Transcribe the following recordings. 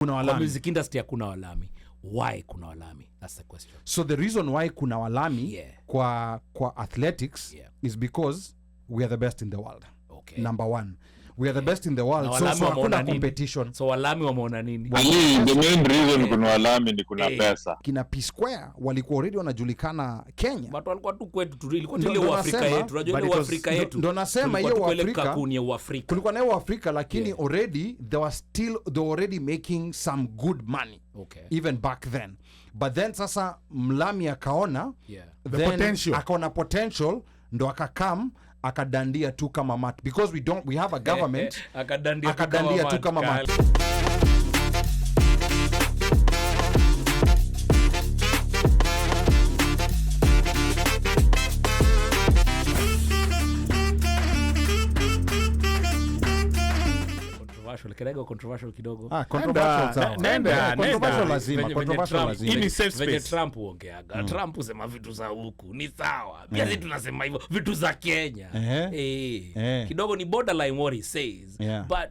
kuna walami. Kwa music industry hakuna walami. Why kuna walami? That's the question. So the reason why kuna walami kwa athletics is because we are the best in the world. Okay. Number one. We are the best in the world. So hakuna competition. So walami wameona nini? The main reason kuna walami ni kuna pesa. Kina P Square walikuwa already wanajulikana Kenya. But walikuwa tu kwetu tu ilikuwa ile Uafrika yetu. Unajua ile Uafrika yetu. Ndio nasema hiyo Uafrika. Kulikuwa na Uafrika lakini already they were already making some good money. Okay. Even back then. But then sasa mlami akaona the potential. Akaona potential ndo akakam akadandia tu kama mat because we have a government akadandia tu kama mat. Controversial kidogo. Controversial lazima. Ini safe space. Trump uongeaga. Trump usema vitu za huku ni sawa. Pia sisi tunasema hivyo vitu za Kenya. Kidogo ni borderline what he says. But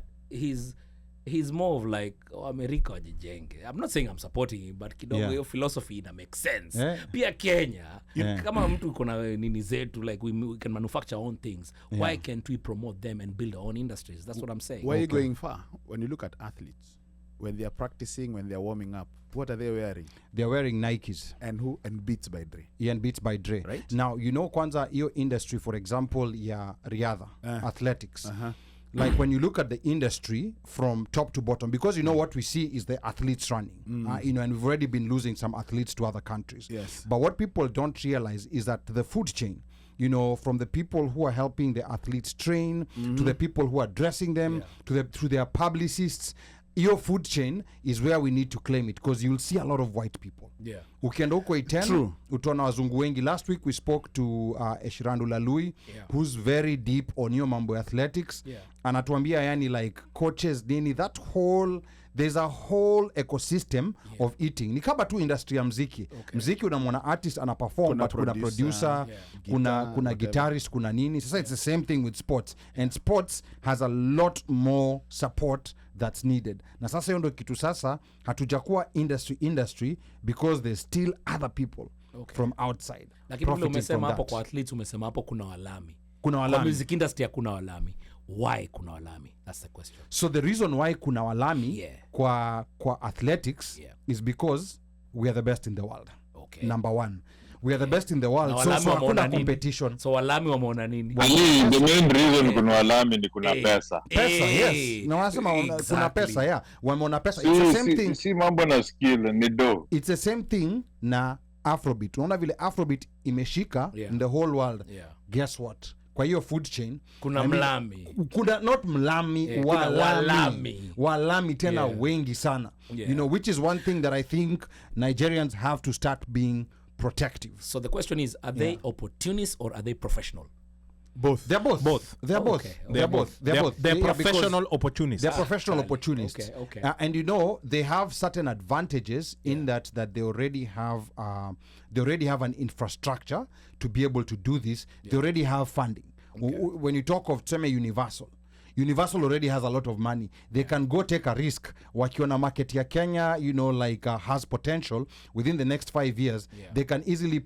he's more of like America wajijenge. I'm not saying I'm supporting him, but kidogo hiyo philosophy ina make sense. Pia Kenya kama mtu kuna nini zetu like we can manufacture our own things. Why can't we promote them and build our own industries? That's what I'm saying. Why are you going far? When you look at athletes, when they are practicing, when they are warming up, what are they wearing? They're wearing Nikes. And Beats by Dre. Yeah, and Beats by Dre. Right? Now, you know kwanza hiyo industry, for example, ya riadha, athletics. Like when you look at the industry from top to bottom, because you know what we see is the athletes running, and we've already been losing some athletes to other countries. Yes. But what people don't realize is that the food chain, from the people who are helping the athletes train, to the people who are dressing them, to their publicists, your food chain is where we need to claim it, because you'll see a lot of white people. Ukienda huko Iten, utaona wazungu wengi. Last week we spoke to Eshirandu Lalui, who's very deep on your mambo athletics. Anatuambia yani like coaches nini, there's a whole ecosystem of eating. Ni kama tu industry ya mziki. Mziki unamwona artist anaperform, but kuna producer, kuna guitarist, kuna nini. Sasa it's the same thing with sports. And sports has a lot more support that's needed. Na sasa hiyo ndo kitu sasa hatujakuwa industry because there's still other people from outside. Lakini vile umesema hapo kwa athletes, umesema hapo kuna walami. Kwa music industry hakuna walami. Why kuna walami? That's the question. So the reason why kuna walami kwa athletics is because we are the best in the world. Okay. Number one. We are the best in the world. So hakuna competition. So walami wameona nini? The main reason kuna walami ni kuna pesa. Pesa, yes. Na wanasema kuna pesa, wameona pesa. It's the same thing. Si mambo na skill, ni do. It's the same thing na Afrobeat. Unaona vile Afrobeat imeshika in the whole world. Guess what? Kwa hiyo food chain kuna mlami. Kuna not mlami, walami tena wengi sana. Which is one thing that I think Nigerians have to start being protective. So the question is, are they opportunists or are they professional? Both. They're both. They're both. They're both. They're professional opportunists. They're professional opportunists. Okay. And they have certain advantages in that they already have an infrastructure to be able to do this. They already have funding. When you talk of Universal already has a lot of money. They can go take a risk. Wakiona market ya Kenya, has potential within the next 5 years. They can easily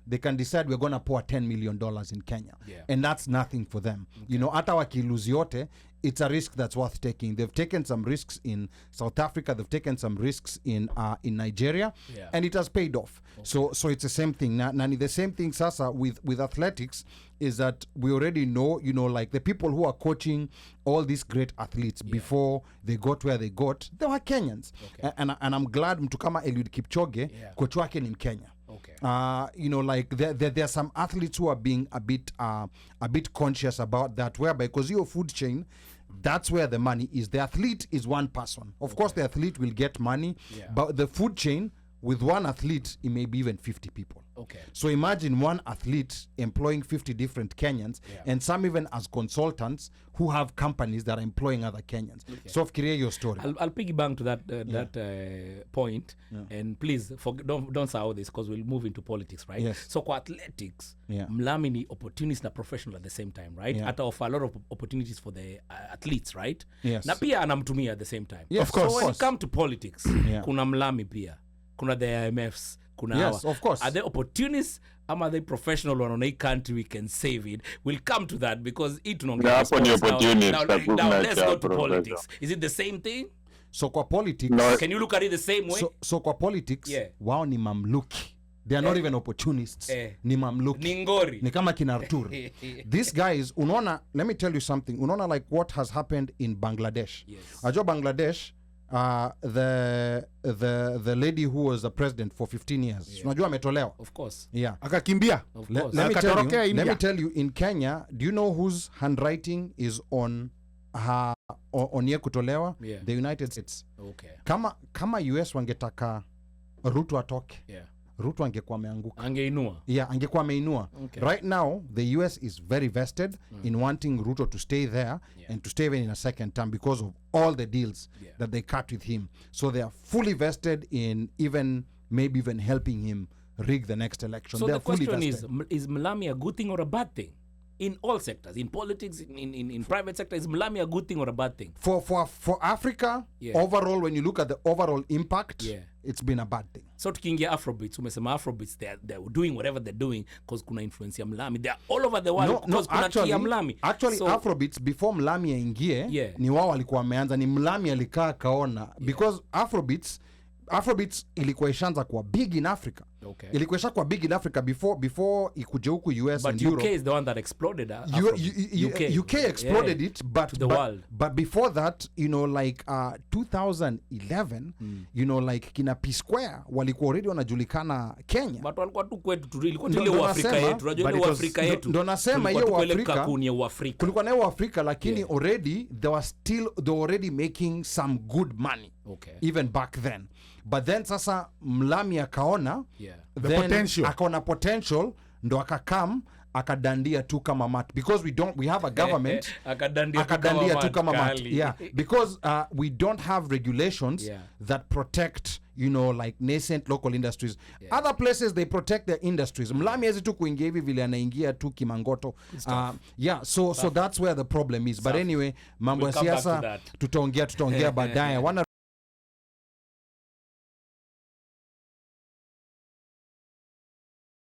they can decide we're going to pour $10 million in Kenya. And that's nothing for them. Hata wakiluzi yote, it's a risk that's worth taking. They've taken some risks in South Africa. They've taken some risks in Nigeria, and it has paid off. So it's the same thing. Nani, the same thing sasa with athletics is that we already know, like the people who are coaching all these great athletes before they got where they got, they were Kenyans. And I'm glad mtu kama Eliud Kipchoge, coach wake ni Mkenya. Like there are some athletes who are being a bit conscious about that, whereby because your food chain, that's where the money is. The athlete is one person. Of course, the athlete will get money, but the food chain with one athlete, it may be even 50 people. Okay. So imagine one athlete employing 50 different Kenyans, and some even as consultants who have companies that are employing other Kenyans. Okay. So fikiria your story. I'll piggyback to that point, and please don't say all this because we'll move into politics, right? Yes. So for athletics, Mlami ni opportunist na professional at the same time, right? Ata offer a lot of opportunities for the athletes, right? Yes. Na pia anamtumia at the same time. Yes, of course. So when it comes to politics, kuna Mlami pia, kuna the IMFs, kuna yes, hawa. Of course. Are they opportunists? Are they professional on a country we can save it? We'll come to that because it now let's go to politics. Is it the same thing? So kwa politics, can you look at it the same way? So kwa politics, wao ni mamluki. They are not even opportunists. Ni mamluki. Ningori. Ni kama kina Artur. These guys, unaona, let me tell you something. Unaona like what has happened in Bangladesh. Yes. Ajua Bangladesh, the lady who was the president for 15 years. Unajua ametolewa. Of course. Yeah. Akakimbia. Let me tell you, in Kenya, do you know whose handwriting is on her on ye kutolewa? Yeah. The United States. Okay. Kama US wangetaka Ruto atoke. Yeah. Ruto angekuwa ameanguka. Angeinua. Yeah, angekuwa ameinua. Okay. Right now, the US is very vested in wanting Ruto to stay there and to stay even in a second term because of all the deals that they cut with him. So they are fully vested in maybe even helping him rig the next election. So they the are fully question is Mlami a good thing or a bad thing? In all sectors, in politics, in private sector, is Mlami a good thing or a bad thing? For Africa, overall, when you look at the overall impact, it's been a bad thing. So tukiingia Afrobeats, umesema Afrobeats, they're doing whatever they're doing because kuna influence ya Mlami. They're all over the world because kuna kia Mlami. Actually, so, Afrobeats, before Mlami aingie, ni wao walikuwa wameanza, ni Mlami alikaa kaona. Because Afrobeats ilikuwa ishaanza kuwa big in Africa. Okay. Ilikuwa ishakuwa big in Africa before ikuje huku US but and UK Europe. is the one that exploded UK exploded it, but to the world. But before that, you know, like 2011, you know, like kina P Square walikuwa already wanajulikana Kenya. But walikuwa tu kwetu tu ilikuwa ile Uafrika yetu. Unajua ile Uafrika yetu. Ndo nasema hiyo Uafrika. Kulikuwa na Uafrika lakini already they were already making some good money. Okay. Even back then. But then sasa Mlami akaona the potential. Akaona potential ndo akadandia tu kama mat because we have a government akadandia tu kama mat. Yeah, because we don't have regulations that protect, you know, like nascent local industries. Other places they protect their industries. Mlami hezi tu kuingia hivi vile anaingia tu kimangoto. So that's where the problem is. But anyway, mambo ya siasa tutaongea baadaye.